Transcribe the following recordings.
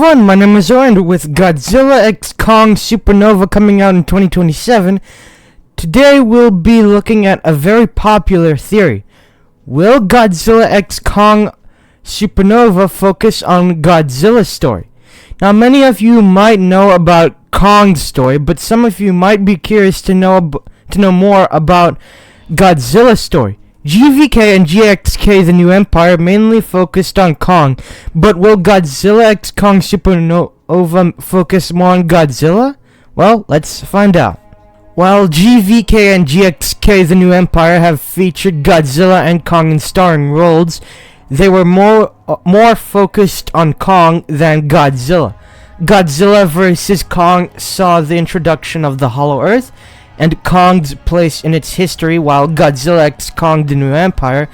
everyone, my name is Oren with Godzilla x Kong Supernova coming out in 2027. Today we'll be looking at a very popular theory. Will Godzilla x Kong Supernova focus on Godzilla's story? Now many of you might know about Kong's story, but some of you might be curious to know more about Godzilla's story. GVK and GXK The New Empire mainly focused on Kong, but will Godzilla x Kong Supernova focus more on Godzilla? Well, let's find out. While GVK and GXK The New Empire have featured Godzilla and Kong in starring roles, they were more focused on Kong than Godzilla. Godzilla vs. Kong saw the introduction of the Hollow Earth and Kong's place in its history, while Godzilla x Kong The New Empire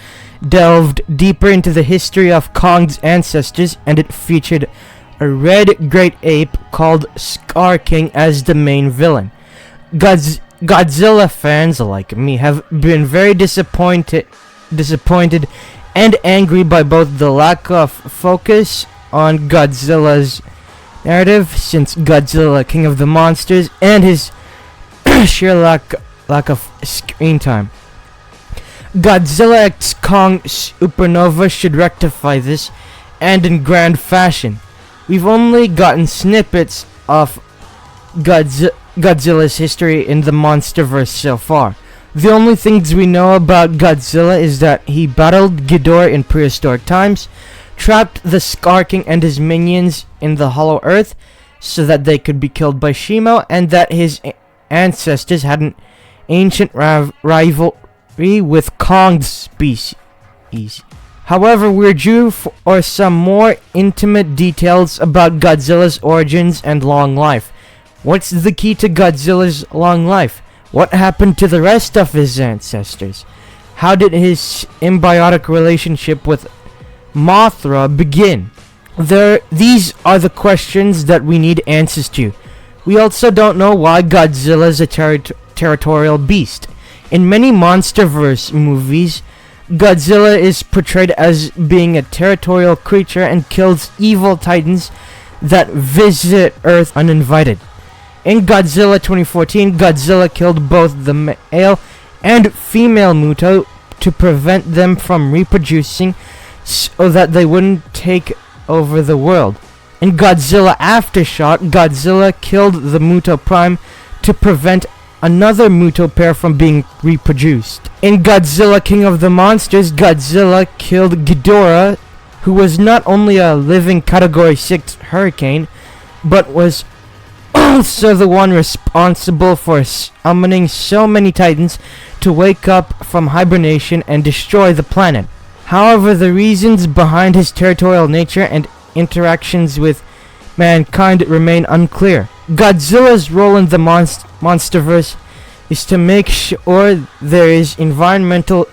delved deeper into the history of Kong's ancestors, and it featured a red great ape called Scar King as the main villain. Godzilla fans like me have been very disappointed and angry by both the lack of focus on Godzilla's narrative since Godzilla King of the Monsters and his sheer lack of screen time. Godzilla x Kong Supernova should rectify this, and in grand fashion. We've only gotten snippets of Godzilla's history in the Monsterverse so far. The only things we know about Godzilla is that he battled Ghidorah in prehistoric times, trapped the Scar King and his minions in the Hollow Earth so that they could be killed by Shimo, and that his ancestors had an ancient rivalry with Kong's species. However, we're due for some more intimate details about Godzilla's origins and long life. What's the key to Godzilla's long life? What happened to the rest of his ancestors? How did his symbiotic relationship with Mothra begin? These are the questions that we need answers to. We also don't know why Godzilla is a territorial beast. In many Monsterverse movies, Godzilla is portrayed as being a territorial creature and kills evil titans that visit Earth uninvited. In Godzilla 2014, Godzilla killed both the male and female Muto to prevent them from reproducing so that they wouldn't take over the world. In Godzilla Aftershock, Godzilla killed the Muto Prime to prevent another Muto pair from being reproduced. In Godzilla King of the Monsters, Godzilla killed Ghidorah, who was not only a living Category 6 hurricane, but was also the one responsible for summoning so many titans to wake up from hibernation and destroy the planet. However, the reasons behind his territorial nature and interactions with mankind remain unclear. Godzilla's role in the Monsterverse is to make sure there is environmental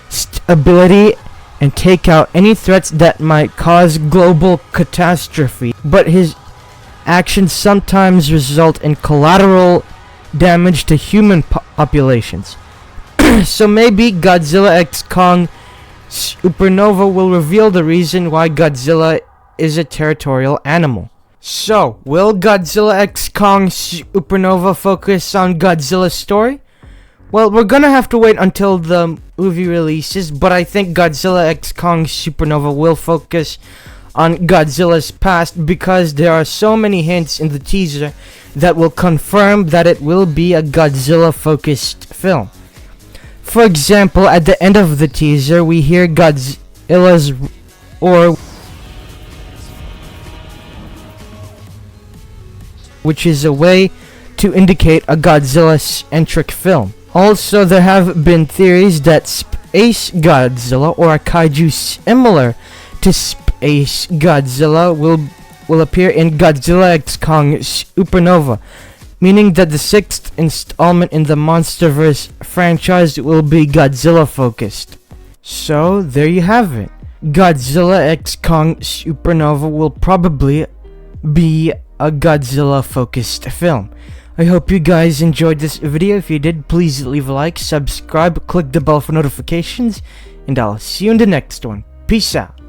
stability and take out any threats that might cause global catastrophe, but his actions sometimes result in collateral damage to human populations. So maybe Godzilla x Kong Supernova will reveal the reason why Godzilla is a territorial animal. So, will Godzilla x Kong Supernova focus on Godzilla's story? Well, we're gonna have to wait until the movie releases, but I think Godzilla x Kong Supernova will focus on Godzilla's past because there are so many hints in the teaser that will confirm that it will be a Godzilla-focused film. For example, at the end of the teaser, we hear Godzilla's roar, which is a way to indicate a Godzilla-centric film. Also, there have been theories that Space Godzilla, or a kaiju similar to Space Godzilla, will appear in Godzilla x Kong Supernova, meaning that the 6th installment in the Monsterverse franchise will be Godzilla-focused. So, there you have it. Godzilla x Kong Supernova will probably be a Godzilla-focused film. I hope you guys enjoyed this video. If you did, please leave a like, subscribe, click the bell for notifications, and I'll see you in the next one. Peace out.